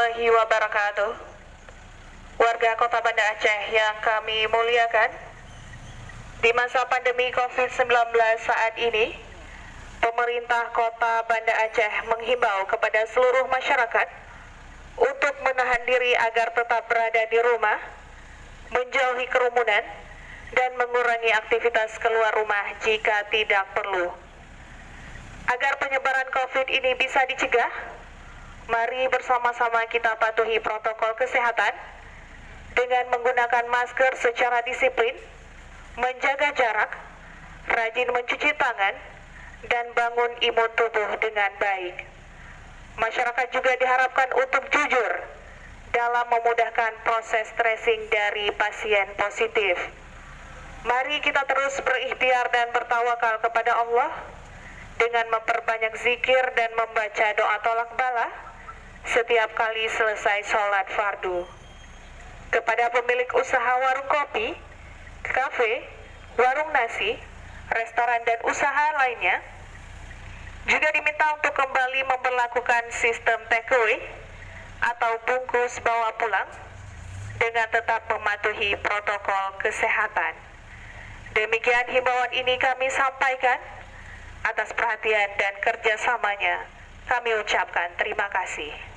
warahmatullahi wabarakatuh. Warga Kota Banda Aceh yang kami muliakan, di masa pandemi COVID-19 saat ini, pemerintah Kota Banda Aceh menghimbau kepada seluruh masyarakat untuk menahan diri agar tetap berada di rumah, menjauhi kerumunan, dan mengurangi aktivitas keluar rumah jika tidak perlu. Agar penyebaran COVID ini bisa dicegah, mari bersama-sama kita patuhi protokol kesehatan dengan menggunakan masker secara disiplin, menjaga jarak, rajin mencuci tangan, dan bangun imun tubuh dengan baik. Masyarakat juga diharapkan untuk jujur dalam memudahkan proses tracing dari pasien positif. Mari kita terus berikhtiar dan bertawakal kepada Allah dengan memperbanyak zikir dan membaca doa tolak bala setiap kali selesai sholat fardu. Kepada pemilik usaha warung kopi, kafe, warung nasi, restoran dan usaha lainnya, juga diminta untuk kembali memperlakukan sistem takeaway atau bungkus bawa pulang dengan tetap mematuhi protokol kesehatan. Demikian himbauan ini kami sampaikan. Atas perhatian dan kerjasamanya, kami ucapkan terima kasih.